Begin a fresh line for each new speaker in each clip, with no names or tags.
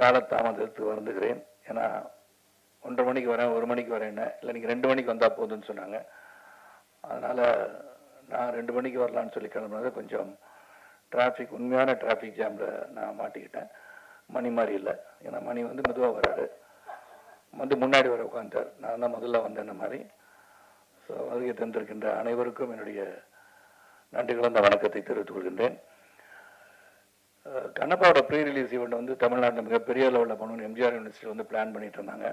காலதாமதத்துக்கு வருந்துகிறேன். ஏன்னா 1:30 மணிக்கு வரேன், 1 மணிக்கு வரேன்னு, இல்லை நீங்கள் 2 மணிக்கு வந்தால் போதுன்னு சொன்னாங்க. அதனால் நான் 2 மணிக்கு வரலான்னு சொல்லி கிளம்புனது கொஞ்சம் டிராஃபிக், உண்மையான டிராஃபிக் ஜாமில் நான் மாட்டிக்கிட்டேன். மணி மாதிரி இல்லை, ஏன்னா மணி வந்து மெதுவாக வராரு, வந்து முன்னாடி வர உட்காந்துட்டார். நான் தான் முதல்ல வந்தேன்ன மாதிரி. ஸோ வருகை தந்திருக்கின்ற அனைவருக்கும் என்னுடைய நன்றி கலந்த வணக்கத்தை தெரிவித்துக் கொள்கின்றேன். கண்ணப்பாவோட ப்ரீ ரிலீஸ் ஈவெண்ட் வந்து தமிழ்நாட்டில் மிகப்பெரிய லெவலில் பண்ணணும் எம்ஜிஆர் யூனிவர்சிட்டி வந்து பிளான் பண்ணிட்டு இருந்தாங்க.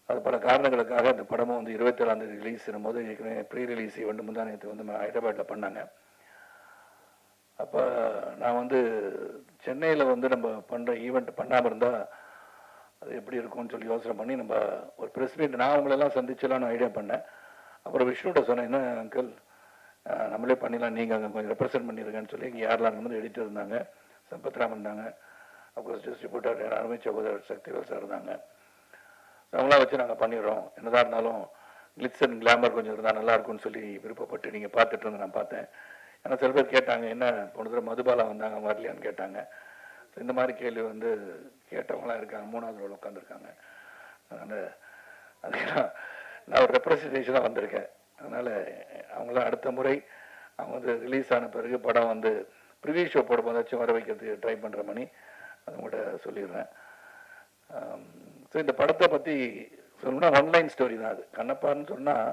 அது பல காரணங்களுக்காக அந்த படமும் வந்து 27ஆம் தேதி ரிலீஸ் பண்ணும்போது ஏற்கனவே ப்ரீ ரிலீஸ் ஈவெண்ட் முந்தானத்து வந்து ஹைதராபாத்தில் பண்ணாங்க. அப்போ நான் வந்து சென்னையில் வந்து நம்ம பண்ணுற ஈவெண்ட் பண்ணாமல் இருந்தால் அது எப்படி இருக்கும்னு சொல்லி யோசனை பண்ணி நம்ம ஒரு ப்ரெஸ் மீட் நான் அவங்களெல்லாம் சந்திச்சலான்னு ஐடியா பண்ணேன். அப்புறம் விஷ்ணுகிட்ட சொன்னேன், என்ன அங்கிள் நம்மளே பண்ணிடலாம், நீங்கள் அங்கே கொஞ்சம் ரெப்ரசென்ட் பண்ணியிருக்கேன்னு சொல்லி இங்கே யாரெல்லாம் வந்து எடிட்டர் இருந்தாங்க, சம்பத்ராமன் இருந்தாங்க, அப்கோர்ஸ் டிஸ்ட்ரிபியூட்டர் யாருமே சகோதரர் சக்திவேல் சார் இருந்தாங்க. அவங்களாம் வச்சு நாங்கள் பண்ணிடுறோம், என்னதான் இருந்தாலும் கிளிட்ஸ் அண்ட் கிளாமர் கொஞ்சம் இருந்தால் நல்லாயிருக்கும்னு சொல்லி விருப்பப்பட்டு நீங்கள் பார்த்துட்டு இருந்து நான் பார்த்தேன். ஏன்னா சில பேர் கேட்டாங்க, என்ன போன தடவை மதுபாலா வந்தாங்க வரலையான்னு கேட்டாங்க. ஸோ இந்த மாதிரி கேள்வி வந்து கேட்டவங்களாம் இருக்காங்க, 3வது ரோல் உட்காந்துருக்காங்க. அதனால் அதுக்கெல்லாம் நான் ஒரு ரெப்ரஸன்டேஷனாக வந்திருக்கேன். அதனால் அவங்களாம் அடுத்த முறை அவங்க வந்து ரிலீஸ் ஆன பிறகு படம் வந்து ப்ரிவியூ ஷோ போடும்போதாச்சும் வர வைக்கிறதுக்கு ட்ரை பண்ணுற மணி அதை உங்கள்கிட்ட சொல்லிடுறேன். ஸோ இந்த படத்தை பற்றி சொல்லணும்னா ஒன்லைன் ஸ்டோரி தான். அது கண்ணப்பான்னு சொன்னால்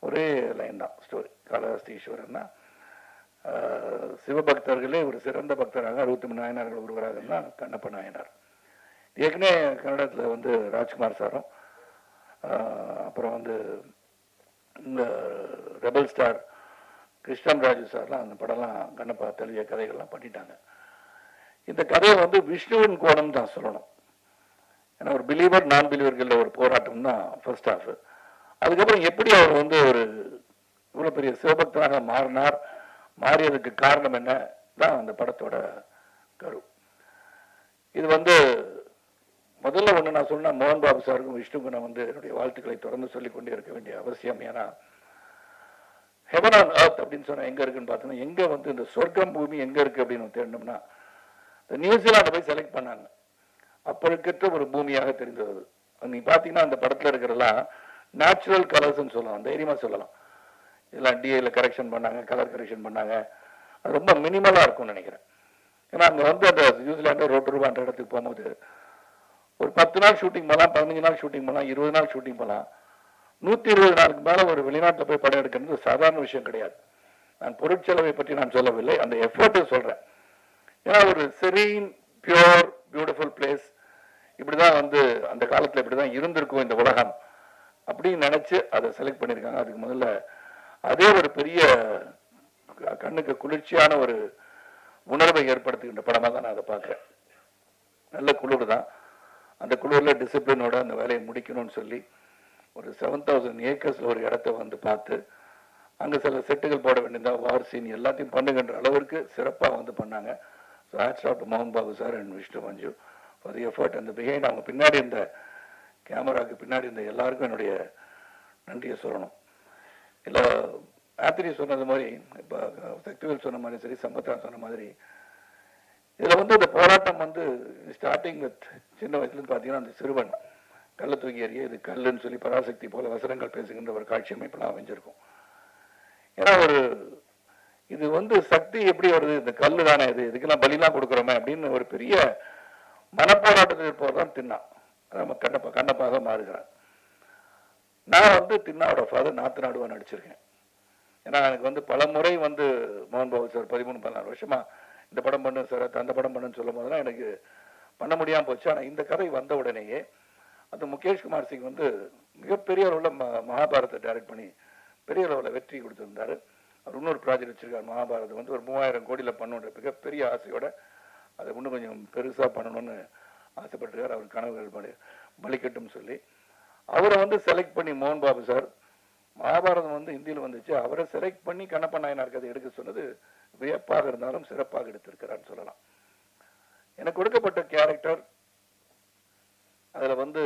ஒரே லைன் தான் ஸ்டோரி. காளஹஸ்தீஸ்வரர்னா சிவபக்தர்களே ஒரு சிறந்த பக்தராக 63 நாயனார்கள் ஒருவராகனா கண்ணப்ப நாயனார். ஏற்கனவே கன்னடத்தில் வந்து ராஜ்குமார் சாரும் அப்புறம் வந்து இந்த ரெபல் ஸ்டார் கிருஷ்ணன் ராஜு சார்லாம் அந்த படம்லாம் கண்ணப்பா தெளிய கதைகள்லாம் பண்ணிட்டாங்க. இந்த கதையை வந்து விஷ்ணுவின் கோணம் தான் சொல்லணும். ஏன்னா ஒரு பிலீவர் நான் பிலீவர்கள் ஒரு போராட்டம் தான் ஃபர்ஸ்ட் ஹாஃப். அதுக்கப்புறம் எப்படி அவர் வந்து ஒரு இவ்வளோ பெரிய சிவபக்தராக மாறினார், மாறியதுக்கு காரணம் என்ன தான் அந்த படத்தோட கரு. இது வந்து முதல்ல ஒன்று நான் சொன்ன மோகன் பாபு சாருக்கும் விஷ்ணுக்கும் நான் வந்து என்னுடைய வாழ்த்துக்களை தொடர்ந்து சொல்லிக் கொண்டே இருக்க வேண்டிய அவசியம். ஏன்னா ஹெவன் ஆன் எர்த் அப்படின்னு சொன்னால் எங்கே இருக்குன்னு பார்த்தோன்னா, எங்கே வந்து இந்த சொர்க்கம் பூமி எங்கே இருக்குது அப்படின்னு தேடணும்னா இந்த நியூசிலாண்டை போய் செலக்ட் பண்ணாங்க. அப்பழுக்கற்ற ஒரு பூமியாக தெரிந்தது. நீ பார்த்தீங்கன்னா அந்த படத்தில் இருக்கிறதெல்லாம் நேச்சுரல் கலர்ஸ்ன்னு சொல்லலாம், தைரியமாக சொல்லலாம். இதெல்லாம் டிஏல கரெக்ஷன் பண்ணாங்க, கலர் கரெக்ஷன் பண்ணாங்க. அது ரொம்ப மினிமலாக இருக்கும்னு நினைக்கிறேன். ஏன்னா அங்கே வந்து அந்த நியூசிலாண்டு ரோட்டருவான்ற இடத்துக்கு போகும்போது ஒரு 10 நாள் ஷூட்டிங் போகலாம், 15 நாள் ஷூட்டிங் போகலாம், 20 நாள் ஷூட்டிங் போகலாம். 120 நாளுக்கு மேலே ஒரு வெளிநாட்டில் போய் படம் எடுக்கிறது சாதாரண விஷயம் கிடையாது. நான் பொருட்செலவை பற்றி நான் சொல்லவில்லை, அந்த எஃபர்ட்டை சொல்கிறேன். ஏன்னா ஒரு செரீன் பியூர் பியூட்டிஃபுல் பிளேஸ் இப்படிதான் வந்து அந்த காலத்தில் இப்படிதான் இருந்திருக்கும் இந்த உலகம் அப்படின்னு நினைச்சு அதை செலக்ட் பண்ணியிருக்காங்க. அதுக்கு முதல்ல அதே ஒரு பெரிய கண்ணுக்கு குளிர்ச்சியான ஒரு உணர்வை ஏற்படுத்துகின்ற படமாக தான் நான் அதை பார்க்குறேன். நல்ல குளிர் தான். அந்த குளிரில் டிசிப்ளினோட அந்த வேலையை முடிக்கணும்னு சொல்லி ஒரு 7000 ஏக்கர்ஸில் ஒரு இடத்த வந்து பார்த்து அங்கே சில செட்டுகள் போட வேண்டியதா, வார் சீன் எல்லாத்தையும் பண்ணுகின்ற அளவிற்கு சிறப்பாக வந்து பண்ணாங்க. ஸோ ஹேட்ஸ் ஆஃப் டு மோகன் Babu sir and Vishnu Manju for the effort அந்த பிஹைண்ட். அவங்க பின்னாடி இந்த கேமராவுக்கு பின்னாடி இந்த எல்லாருக்கும் என்னுடைய நன்றியை சொல்லணும். இல்லை ஆத்திரி சொன்னது மாதிரி, இப்போ சக்திவேல் சொன்ன மாதிரி சரி, சம்பத்ரான் சொன்ன மாதிரி, இதில் வந்து இந்த போராட்டம் வந்து ஸ்டார்டிங் வித் சின்ன வயசுலேருந்து பார்த்தீங்கன்னா அந்த சிறுவன் கல்லை தூக்கி எறிய இது கல்லுன்னு சொல்லி பராசக்தி போல வசனங்கள் பேசுகின்ற ஒரு காட்சி அமைப்பெல்லாம் அமைஞ்சிருக்கும். ஏன்னா ஒரு இது வந்து சக்தி எப்படி வருது, இந்த கல்லு தானே இது, இதுக்கெல்லாம் பலிலாம் கொடுக்குறோமே அப்படின்னு ஒரு பெரிய மனப்போராட்டத்தில் இருப்பவர் தான் தின்னா. நம்ம கண்ணப்பாக மாறுகிறார். நான் வந்து தின்னாவோட ஃபாதர் நாத்துநாடுவா நடிச்சிருக்கேன். ஏன்னா எனக்கு வந்து பல முறை வந்து மோகன் பாபு சார் 13-14 வருஷமா இந்த படம் பண்ணு சார், அந்த படம் பண்ணுன்னு சொல்லும் போதெல்லாம் எனக்கு பண்ண முடியாமல் போச்சு. ஆனால் இந்த கதை வந்த உடனேயே அந்த முகேஷ் குமார் சிங் வந்து மிகப்பெரிய அளவில் மகாபாரத்தை டைரக்ட் பண்ணி பெரிய அளவில் வெற்றி கொடுத்துருந்தாரு. அவர் இன்னொரு ப்ராஜெக்ட் வச்சிருக்காரு, மகாபாரதம் வந்து ஒரு 3000 கோடியில் பண்ணுன்ற மிகப்பெரிய ஆசையோட அதை இன்னும் கொஞ்சம் பெருசாக பண்ணணும்னு ஆசைப்பட்டிருக்கார். அவர் கனவுகள் பலிக்கட்டும் சொல்லி அவரை வந்து செலக்ட் பண்ணி மோகன் பாபு சார் மகாபாரதம் வந்து இந்தியில் வந்துச்சு, அவரை செலக்ட் பண்ணி கண்ணப்ப நாயனார் கதை எடுக்க சொன்னது வியப்பாக இருந்தாலும் சிறப்பாக எடுத்திருக்கிறான்னு சொல்லலாம். எனக்கு கொடுக்கப்பட்ட கேரக்டர் அதில் வந்து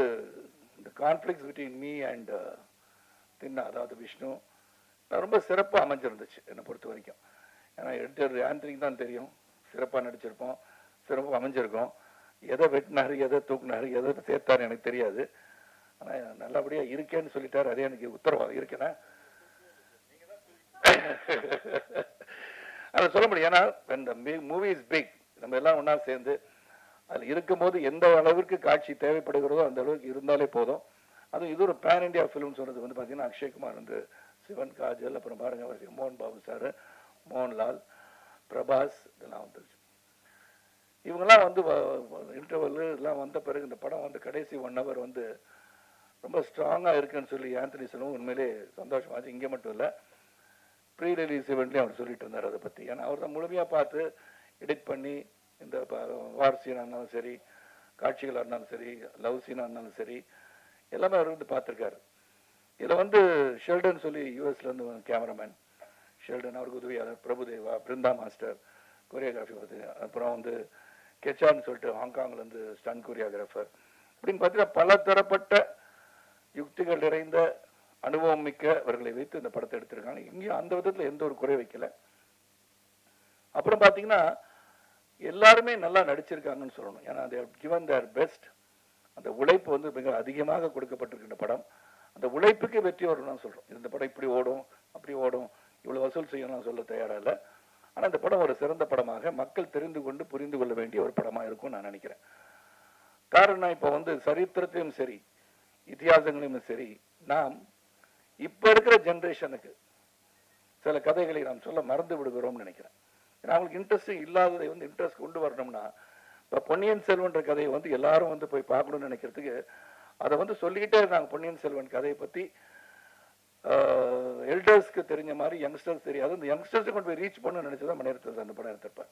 இந்த கான்ஃப்ளிக்ஸ் பிட்வீன் மீ அண்ட் தின்னா, அதாவது விஷ்ணு, ரொம்ப சிறப்பாக அமைஞ்சிருந்துச்சு என்னை பொறுத்த வரைக்கும். ஏன்னா எடிட்டர் ஆண்டனிக்கு தான் தெரியும், சிறப்பாக நடிச்சிருப்போம், சிறப்பாக அமைஞ்சிருக்கோம். எதை வெட்டினாரு, எதை தூக்குனாரு, எதை சேர்த்தாரு எனக்கு தெரியாது. ஆனால் நல்லபடியாக இருக்கேன்னு சொல்லிட்டாரு. அதே எனக்கு உத்தரவாதம் இருக்கேன்னா அதை சொல்ல முடியும். ஏன்னா இந்த மூவி இஸ் பிக், நம்ம எல்லாம் ஒன்றா சேர்ந்து அதில் இருக்கும்போது எந்த அளவிற்கு காட்சி தேவைப்படுகிறதோ அந்த அளவுக்கு இருந்தாலே போதும். அதுவும் இது ஒரு பேன் இண்டியா ஃபிலிம் சொல்றது வந்து பார்த்தீங்கன்னா அக்ஷய்குமார் வந்து, சிவன், காஜல், அப்புறம் பாருங்க மோகன் பாபு சார், மோகன்லால், பிரபாஸ், இதெல்லாம் வந்துருச்சு. இவங்கெல்லாம் வந்து இன்டர்வல் எல்லாம் வந்த பிறகு இந்த படம் வந்து கடைசி 1 hour வந்து ரொம்ப ஸ்ட்ராங்காக இருக்குன்னு சொல்லி ஆந்தனி செல்வம் உண்மையிலே சந்தோஷமாச்சு. இங்கே மட்டும் இல்லை, ப்ரீ ரிலீஸ் இவெண்ட்லேயும் அவர் சொல்லிட்டு இருந்தார் அதை பற்றி. ஏன்னா அவர் தான் முழுமையாக பார்த்து எடிட் பண்ணி இந்த வார் சீனாக இருந்தாலும் சரி, காட்சிகளாக இருந்தாலும் சரி, லவ் சீனாக இருந்தாலும் சரி, எல்லாமே அவர் வந்து பார்த்துருக்காரு. இதில் வந்து ஷெல்டன் சொல்லி யூஎஸ்லேருந்து கேமராமேன் ஷெல்டன், அவருக்கு உதவியாளர் பிரபுதேவா, பிருந்தா மாஸ்டர் கொரியோகிராஃபி பார்த்து, அப்புறம் வந்து கெச்சான்னு சொல்லிட்டு ஹாங்காங்லேருந்து ஸ்டன் கொரியோகிராஃபர், அப்படின்னு பார்த்தீங்கன்னா பல தரப்பட்ட யுக்திகள் நிறைந்த அனுபவம் மிக்கவர்களை வைத்து இந்த படத்தை எடுத்திருக்காங்க. இங்கேயும் அந்த விதத்தில் எந்த ஒரு குறை வைக்கல. அப்புறம் பார்த்தீங்கன்னா எல்லாருமே நல்லா நடிச்சிருக்காங்கன்னு சொல்லணும். ஏன்னா they have given their best. அந்த உழைப்பு வந்து மிக அதிகமாக கொடுக்கப்பட்டிருக்கின்ற படம். அந்த உழைப்புக்கு வெற்றி வரும்னு சொல்கிறோம். இந்த படம் இப்படி ஓடும், அப்படி ஓடும், இவ்வளோ வசூல் செய்யணும்னு சொல்ல தயாராக இல்லை. ஆனால் இந்த படம் ஒரு சிறந்த படமாக மக்கள் தெரிந்து கொண்டு புரிந்து கொள்ள வேண்டிய ஒரு படமாக இருக்கும்னு நான் நினைக்கிறேன். காரணம் இப்போ வந்து சரித்திரத்தையும் சரி, இதிகாசங்களையும் சரி, நாம் இப்போ இருக்கிற ஜென்ரேஷனுக்கு சில கதைகளை நாம் சொல்ல மறந்து விடுகிறோம்னு நினைக்கிறேன். ஏன்னா அவங்களுக்கு இன்ட்ரெஸ்ட் இல்லாததை வந்து இன்ட்ரெஸ்ட் கொண்டு வரணும்னா, இப்போ பொன்னியின் செல்வன்ற கதையை வந்து எல்லாரும் வந்து போய் பார்க்கணும்னு நினைக்கிறதுக்கு அதை வந்து சொல்லிக்கிட்டே இருந்தாங்க. பொன்னியின் செல்வன் கதையை பற்றி எல்டர்ஸ்க்கு தெரிஞ்ச மாதிரி யங்ஸ்டர்ஸ் தெரியாது. அந்த யங்ஸ்டர்ஸை கொண்டு போய் ரீச் பண்ணணும்னு நினைச்சதான் மணிரத்னம் அந்த படம் எடுத்திருப்பேன்.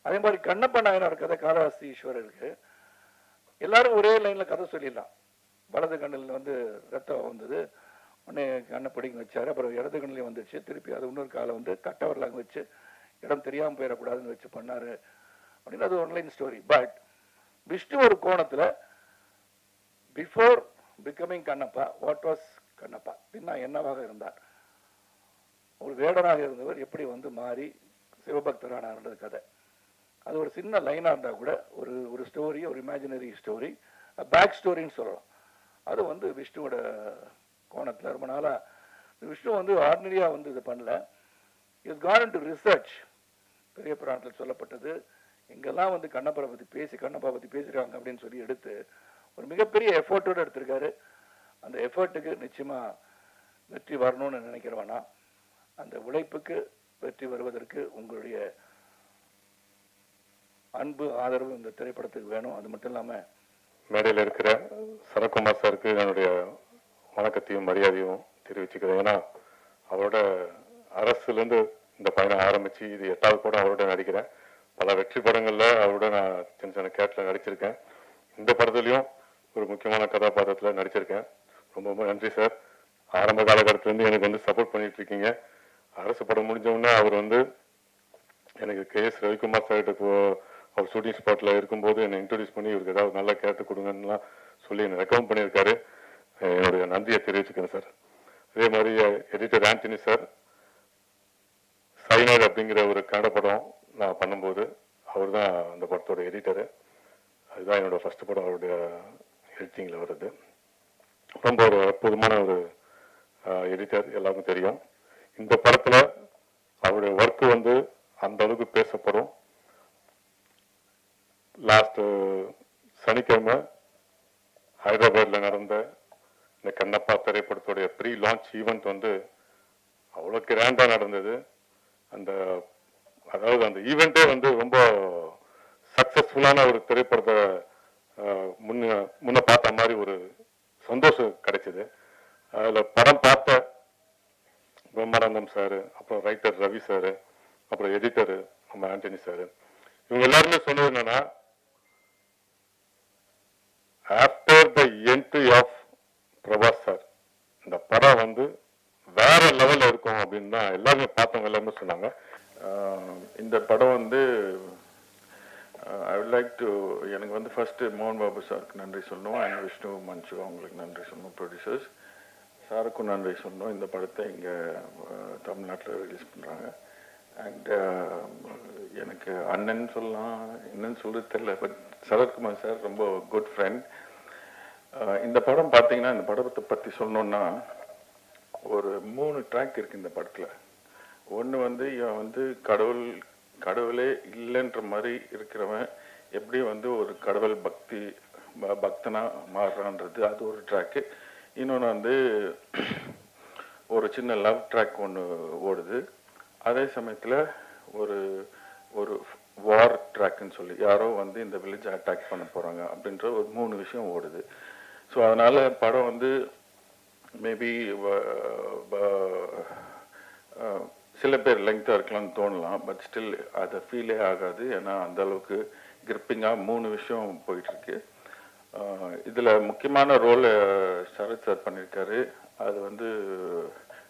அதே மாதிரி கண்ணப்ப நாயனார் கதை, காளஹஸ்தி ஈஸ்வரருக்கு எல்லாரும் ஒரே லைனில் கதை சொல்லிடலாம். வலது கண்ணில் வந்து ரத்தம் வந்தது, உடனே கண்ணை பிடிங்க வச்சாரு, அப்புறம் இடது கண்ணிலையும் வந்துச்சு, திருப்பி அது இன்னொரு காலை வந்து கட்டவரலாங்க வச்சு இடம் தெரியாமல் போயிடக்கூடாதுன்னு வச்சு பண்ணாரு அப்படின்னு அது ஒன்லைன் ஸ்டோரி. பட் விஷ்ணு ஒரு கோணத்தில் before becoming Kannappa, what was Kannappa அப்படின்னா என்னவாக இருந்தார், ஒரு வேடனாக இருந்தவர் எப்படி வந்து மாறி சிவபக்தரான கதை. அது ஒரு சின்ன லைனாக இருந்தால் கூட ஒரு ஒரு ஸ்டோரி, ஒரு இமேஜினரி ஸ்டோரி, பேக் ஸ்டோரின்னு சொல்லலாம். அது வந்து விஷ்ணுவோட கோணத்தில் ரொம்ப நாளாக விஷ்ணு வந்து ஆர்டினரியாக வந்து இது பண்ணல. Is Khan to research. பெரிய புராணத்தில் சொல்லப்பட்டது, எங்கெல்லாம் வந்து கண்ணப்பரை பற்றி கண்ணப்பா பற்றி பேசியிருக்காங்க அப்படின்னு சொல்லி எடுத்து ஒரு மிகப்பெரிய எஃபர்ட்டோடு எடுத்திருக்காரு. அந்த எஃபர்ட்டுக்கு நிச்சயமாக வெற்றி வரணும்னு நினைக்கிறவனா, அந்த உழைப்புக்கு வெற்றி வருவதற்கு உங்களுடைய அன்பு ஆதரவு இந்த திரைப்படத்துக்கு வேணும். அது மட்டும் இல்லாமல்
மேடையில் இருக்கிற சரத்குமார் சாருக்கு என்னுடைய வணக்கத்தையும் மரியாதையும் தெரிவிச்சுக்கிறேன். ஏன்னா அவரோட அரசுலேருந்து இந்த பயணம் ஆரம்பித்து இது 8வது படம் அவரோட நடிக்கிறேன். பல வெற்றி படங்களில் அவரோட நான் சின்ன சின்ன கேட்டில் நடிச்சிருக்கேன். இந்த படத்துலையும் ஒரு முக்கியமான கதாபாத்திரத்தில் நடிச்சிருக்கேன். ரொம்ப ரொம்ப நன்றி சார். ஆரம்ப காலகட்டத்திலேருந்து எனக்கு வந்து சப்போர்ட் பண்ணிட்டு இருக்கீங்க. அரசு படம் முடிஞ்சவுடனே அவர் வந்து எனக்கு KS ரவிக்குமார் சார்கிட்ட அவர் ஷூட்டிங் ஸ்பாட்டில் இருக்கும்போது என்னை இன்ட்ரடியூஸ் பண்ணி இவருக்கு ஏதாவது நல்லா கேட்டு கொடுங்கன்னுலாம் சொல்லி என்னை ரெக்கமெண்ட் பண்ணியிருக்காரு. என்னுடைய நன்றியை தெரிவிச்சுக்கிறேன் சார். அதே மாதிரி எடிட்டர் ஆண்டனி சார், சைனைட் அப்படிங்கிற ஒரு கன்னட படம் நான் பண்ணும்போது அவர் தான் அந்த படத்தோட எடிட்டரு. அதுதான் என்னோட ஃபர்ஸ்ட் படம் அவருடைய எடிட்டிங்கில் வருது. ரொம்ப ஒரு அற்புதமான ஒரு எடிட்டர், எல்லாருக்கும் தெரியும். இந்த படத்தில் அவருடைய ஒர்க்கு வந்து அந்த அளவுக்கு பேசப்படும். லாஸ்ட் சனிக்கிழமை ஹைதராபாத்தில் நடந்த இந்த கண்ணப்பா திரைப்படத்துடைய ப்ரீ லான்ச் ஈவெண்ட் வந்து அவ்வளோ கிராண்டாக நடந்தது. அதாவது அந்த ஈவெண்ட்டே வந்து ரொம்ப சக்சஸ்ஃபுல்லான ஒரு திரைப்படத்தை முன்ன பார்த்த மாதிரி ஒரு சந்தோஷம் கிடைச்சிது. அதில் படம் பார்த்த பிரம்மானந்தம் சார், அப்புறம் ரைட்டர் ரவி சார், அப்புறம் எடிட்டரு நம்ம ஆண்டனி சார், இவங்க எல்லாருமே சொன்னது என்னன்னா, after the entry of Prabhas sir இந்த படம் வந்து வேற லெவலில் இருக்கும் அப்படின்னு தான் எல்லாருமே பார்த்தவங்க எல்லாருமே சொன்னாங்க.
இந்த படம் வந்து ஐ வுட் லைக் டு, எனக்கு வந்து ஃபர்ஸ்ட்டு மோகன் பாபு சாருக்கு நன்றி சொல்லணும், அண்ட் விஷ்ணு மஞ்சு அவங்களுக்கு நன்றி சொல்லணும், ப்ரொடியூசர்ஸ் சாருக்கும் நன்றி சொல்லணும். இந்த படத்தை இங்கே தமிழ்நாட்டில் ரிலீஸ் பண்ணுறாங்க. அண்ட் எனக்கு அண்ணன் சொல்லலாம், என்னன்னு சொல்கிறது தெரியல, பட் சரத்குமார் சார் ரொம்ப குட் ஃப்ரெண்ட். இந்த படம் பார்த்தீங்கன்னா, இந்த படத்தை பற்றி சொல்லணுன்னா ஒரு 3 ட்ராக் இருக்குது இந்த படத்தில். ஒன்று வந்து இவன் வந்து கடவுளே இல்லைன்ற மாதிரி இருக்கிறவன் எப்படி வந்து ஒரு கடவுள் பக்தனா மாறுறான்றது அது ஒரு ட்ராக்கு. இன்னொன்று வந்து ஒரு சின்ன லவ் ட்ராக் ஒன்று ஓடுது. அதே சமயத்தில் ஒரு ஒரு வார் ட்ராக்குன்னு சொல்லி யாரோ வந்து இந்த வில்லேஜை அட்டாக் பண்ண போகிறாங்க அப்படின்ற ஒரு 3 விஷயம் ஓடுது. ஸோ அதனால் படம் வந்து மேபி சில பேர் லெங்க்தாக இருக்கலாம்னு தோணலாம், பட் ஸ்டில் அதை ஃபீலே ஆகாது. ஏன்னா அந்த அளவுக்கு கிரிப்பிங்காக 3 விஷயம் போயிட்டுருக்கு. இதில் முக்கியமான ரோல் சரத் சார் பண்ணியிருக்காரு. அது வந்து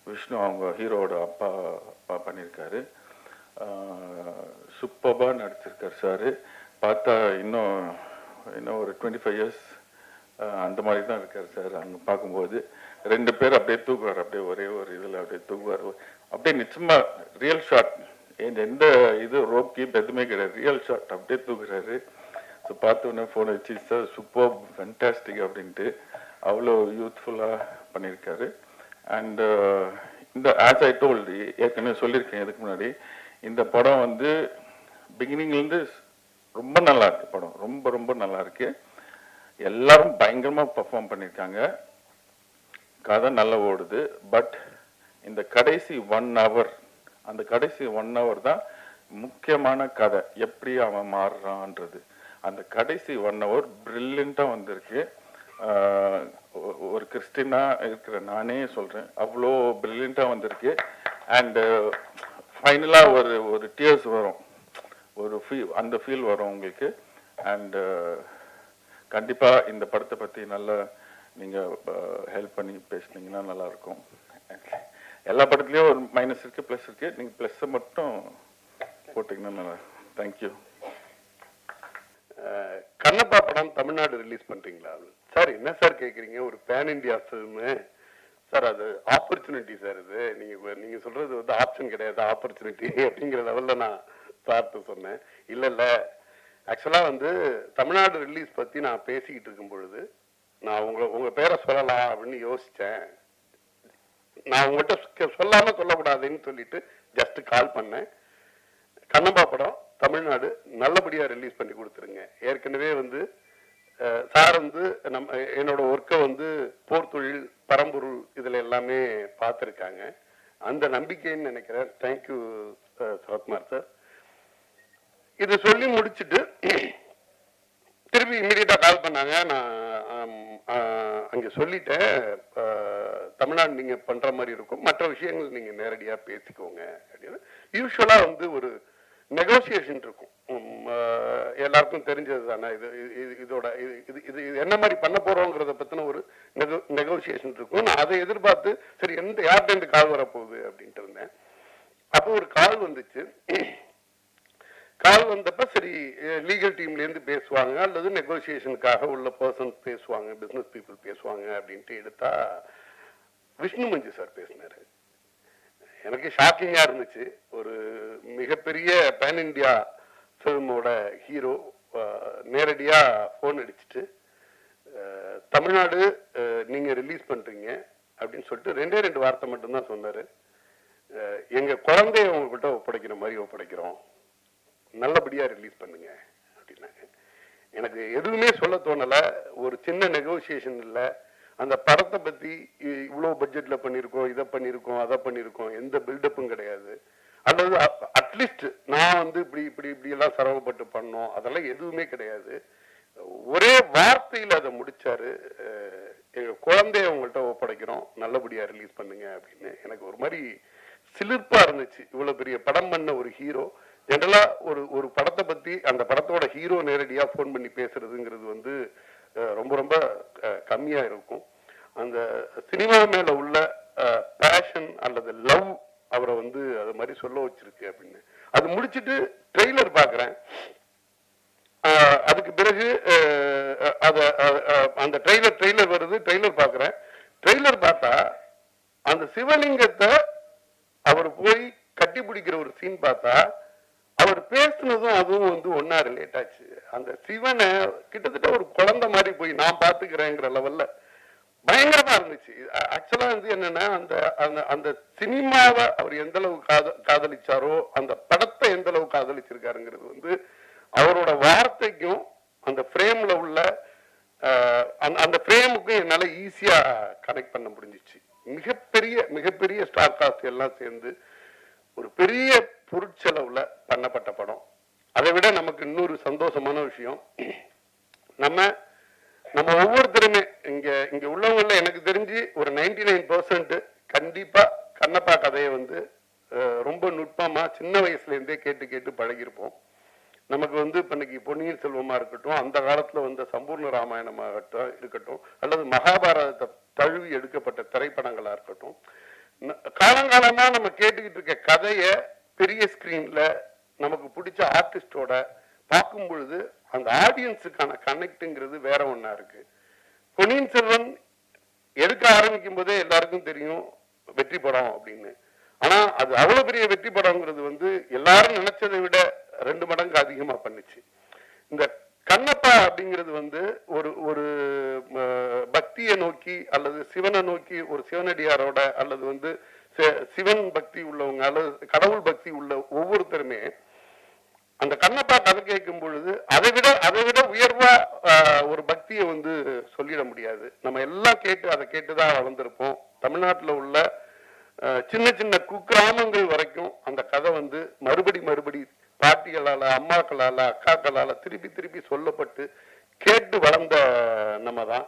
விஷ்ணு அவங்க ஹீரோவோட அப்பா பண்ணியிருக்காரு. சூப்பராக நடிச்சிருக்காரு சார். பார்த்தா இன்னும் ஒரு 25 இயர்ஸ் அந்த மாதிரி தான் இருக்கார் சார். அங்கே பார்க்கும்போது 2 பேர் அப்படியே தூக்குவார், அப்படியே ஒரே ஒரு இதில் அப்படியே தூக்குவார். அப்படியே நிச்சயமாக ரியல் ஷாட், எந்த இது ரோப் கீப் எதுவுமே கிடையாது, ரியல் ஷாட் அப்படியே தூக்குறாரு. ஸோ பார்த்தோன்னே ஃபோனை வச்சு சார் சூப்பர் ஃபேன்டாஸ்டிக் அப்படின்ட்டு அவ்வளோ யூத்ஃபுல்லாக பண்ணியிருக்காரு. அண்ட் இந்த ஆஸ் ஐ டோல்டு ஏற்கனவே சொல்லியிருக்கேன் இதுக்கு முன்னாடி, இந்த படம் வந்து பிகினிங்லேருந்து ரொம்ப நல்லா இருக்கு. படம் ரொம்ப ரொம்ப நல்லா இருக்கு. எல்லாரும் பயங்கரமாக பர்ஃபார்ம் பண்ணியிருக்காங்க. கதை நல்லா ஓடுது. பட் இந்த கடைசி 1 hour, அந்த கடைசி 1 hour தான் முக்கியமான கதை, எப்படி அவன் மாறுறான்றது. அந்த கடைசி 1 hour பிரில்லியண்ட்டாக வந்திருக்கு. ஒரு கிறிஸ்டினா இருக்கிற நானே சொல்கிறேன், அவ்வளோ பிரில்லியண்ட்டாக வந்திருக்கு. அண்டு ஃபைனலாக ஒரு டியர்ஸ் வரும், அந்த ஃபீல் வரும் உங்களுக்கு. அண்டு கண்டிப்பாக இந்த படத்தை பற்றி நல்லா நீங்கள் ஹெல்ப் பண்ணி பேசுனீங்கன்னா நல்லாயிருக்கும். எல்லா படத்துலேயும் ஒரு மைனஸ் இருக்குது, ப்ளஸ் இருக்குது. நீங்கள் ப்ளஸ்ஸை மட்டும் போட்டிங்கன்னா நல்லா. தேங்க்யூ.
கண்ணப்பா படம் தமிழ்நாடு ரிலீஸ் பண்ணுறீங்களா சார்? என்ன சார் கேட்குறீங்க? ஒரு பேன் இண்டியா ஃபில்மு சார், அது ஆப்பர்ச்சுனிட்டி சார். இது நீங்கள் சொல்கிறது வந்து ஆப்ஷன் கிடையாது, ஆப்பர்ச்சுனிட்டி அப்படிங்கிற லெவலில் நான் பார்த்து சொன்னேன். இல்லை ஆக்சுவலாக வந்து தமிழ்நாடு ரிலீஸ் பற்றி நான் பேசிக்கிட்டு இருக்கும் பொழுது நான் உங்கள் பேரை சொல்லலாம் அப்படின்னு யோசித்தேன். நான் உங்கள்கிட்ட சொல்லாமல் சொல்லக்கூடாதுன்னு சொல்லிட்டு ஜஸ்ட் கால் பண்ணேன். கண்ணப்பா படம் தமிழ்நாடு நல்லபடியாக ரிலீஸ் பண்ணி கொடுத்துருங்க. ஏற்கனவே வந்து சார் வந்து என்னோட ஒர்க்கை வந்து போர் தொழில், பரம்பொருள் இதில் எல்லாமே பார்த்துருக்காங்க. அந்த நம்பிக்கைன்னு நினைக்கிறேன். Thank you Sarathkumar sir. இதை சொல்லி முடிச்சுட்டு திருப்பி இமீடியட்டாக கால் பண்ணாங்க. நான் அங்கே சொல்லிட்டேன், தமிழ்நாடு நீங்கள் பண்ணுற மாதிரி இருக்கும், மற்ற விஷயங்கள் நீங்கள் நேரடியாக பேசிக்கோங்க அப்படின்னு. யூஸ்வலாக வந்து ஒரு நெகோசியேஷன் இருக்கும், எல்லாருக்கும் தெரிஞ்சது தானே. இது என்ன மாதிரி பண்ண போகிறோங்கிறத பற்றின ஒரு நெகோசியேஷன் இருக்கும். நான் அதை எதிர்பார்த்து சரி யார்கிட்ட கால் வரப்போகுது அப்படின்ட்டு இருந்தேன். அப்போ ஒரு கால் வந்துச்சு. கால் வந்தப்ப சரி லீகல் டீம்லேருந்து பேசுவாங்க அல்லது நெகோசியேஷனுக்காக உள்ள பர்சன்ஸ் பேசுவாங்க, பிஸ்னஸ் பீப்புள் பேசுவாங்க அப்படின்ட்டு எடுத்தா விஷ்ணு மஞ்சு சார் பேசினாரு. எனக்கு ஷாக்கிங்காக இருந்துச்சு. ஒரு மிகப்பெரிய பேன் இண்டியா ஃபில்மோட ஹீரோ நேரடியாக ஃபோன் அடிச்சுட்டு தமிழ்நாடு நீங்கள் ரிலீஸ் பண்ணுறீங்க அப்படின்னு சொல்லிட்டு 2 வார்த்தை மட்டும்தான் சொன்னார். எங்கள் குழந்தைய உங்ககிட்ட ஒப்படைக்கிற மாதிரி ஒப்படைக்கிறோம், நல்லபடியாக ரிலீஸ் பண்ணுங்க அப்படின்னாங்க. எனக்கு எதுவுமே சொல்ல தோணலை. ஒரு சின்ன நெகோசியேஷன் இல்லை. அந்த படத்தை பற்றி இவ்வளோ பட்ஜெட்டில் பண்ணியிருக்கோம், இதை பண்ணியிருக்கோம், அதை பண்ணியிருக்கோம், எந்த பில்டப்பும் கிடையாது. அல்லது அட்லீஸ்ட் நான் வந்து இப்படியெல்லாம் சிரமப்பட்டு பண்ணோம், அதெல்லாம் எதுவுமே கிடையாது. ஒரே வார்த்தையில் அதை முடிச்சாரு, எங்கள் குழந்தைய உங்கள்கிட்ட ஒப்படைக்கிறோம், நல்லபடியாக ரிலீஸ் பண்ணுங்க அப்படின்னு. எனக்கு ஒரு மாதிரி சிலிர்ப்பாக இருந்துச்சு. இவ்வளோ பெரிய படம் பண்ண ஒரு ஹீரோ ஜென்ரலாக ஒரு படத்தை பற்றி அந்த படத்தோட ஹீரோ நேரடியாக ஃபோன் பண்ணி பேசுறதுங்கிறது வந்து ரொம்ப ரொம்ப கம்மியாக இருக்கும். அந்த சினிமா மேலே உள்ள பேஷன் அல்லது லவ் அவரை வந்து அது மாதிரி சொல்ல வச்சிருக்கு அப்படின்னு. அது முடிச்சுட்டு ட்ரெய்லர் பார்க்குறேன். அதுக்கு பிறகு அந்த ட்ரெய்லர் வருது, ட்ரெய்லர் பார்க்குறேன். ட்ரெய்லர் பார்த்தா அந்த சிவலிங்கத்தை அவர் போய் கட்டி பிடிக்கிற ஒரு சீன் பார்த்தா அவர் பேசுனதும் அதுவும் வந்து ஒன்னா ரிலேட் ஆச்சு. அந்த சிவனை கிட்டத்தட்ட ஒரு குழந்தை மாதிரி போய் நான் பாத்துக்கிறேங்கிற லெவல்ல பயங்கரமா இருந்துச்சு. ஆக்சுவலா வந்து என்னன்னா அந்த அந்த அந்த சினிமாவை அவர் எந்த அளவு காதலிச்சாரோ அந்த படத்தை எந்த அளவு காதலிச்சிருக்காருங்கிறது வந்து அவரோட வார்த்தைக்கும் அந்த ஃப்ரேம்ல உள்ள அந்த ஃப்ரேமுக்கும் என்னால ஈஸியா கனெக்ட் பண்ண முடிஞ்சிச்சு. மிகப்பெரிய ஸ்டார் காஸ்ட் எல்லாம் சேர்ந்து ஒரு பெரிய பொருட்செலவுல பண்ணப்பட்ட படம். அதை விட நமக்கு இன்னொரு சந்தோஷமான விஷயம், நம்ம ஒவ்வொருத்தருமே இங்க உள்ளவங்கள எனக்கு தெரிஞ்சு ஒரு 99% கண்டிப்பா கண்ணப்பா கதையை வந்து ரொம்ப நுட்பமா சின்ன வயசுல இருந்தே கேட்டு பழகிருப்போம். நமக்கு வந்து இன்னைக்கு பொன்னியின் செல்வமா இருக்கட்டும், அந்த காலத்துல வந்த சம்பூர்ண ராமாயணமாகட்டும் இருக்கட்டும், அல்லது மகாபாரதத்தை தழுவி எடுக்கப்பட்ட திரைப்படங்களா இருக்கட்டும், காலங்காலமா நம்ம கேட்டுக்கிட்டு இருக்க கதைய பெரிய ஸ்கிரீன்ல நமக்கு பிடிச்ச ஆர்டிஸ்டோட பார்க்கும் பொழுது அந்த ஆடியன்ஸுக்கான கனெக்ட்ங்கிறது வேற ஒண்ணா இருக்கு. பொன்னியின் செல்வன் எடுக்க ஆரம்பிக்கும் போதே எல்லாருக்கும் தெரியும் வெற்றி படம் அப்படின்னு. ஆனா அது அவ்வளவு பெரிய வெற்றி படம்ங்கிறது வந்து எல்லாரும் நினைச்சதை விட 2 மடங்கு அதிகமா பண்ணுச்சு. இந்த கண்ணப்பா அப்படிங்கிறது வந்து ஒரு பக்தியை நோக்கி அல்லது சிவனை நோக்கி ஒரு சிவனடியாரோட அல்லது வந்து சிவன் பக்தி உள்ளவங்க அல்லது கடவுள் பக்தி உள்ள ஒவ்வொருத்தருமே அந்த கண்ணப்பா கதை கேட்கும் பொழுது அதை விட உயர்வா ஒரு பக்தியை வந்து சொல்லிட முடியாது. நம்ம எல்லாம் அதை கேட்டுதான் வளர்ந்துருப்போம். தமிழ்நாட்டுல உள்ள சின்ன குக்கிராமங்கள் வரைக்கும் அந்த கதை வந்து மறுபடி பாட்டிகளால, அம்மாக்களால, அக்காக்களால திருப்பி சொல்லப்பட்டு கேட்டு வளர்ந்த நம்ம தான்.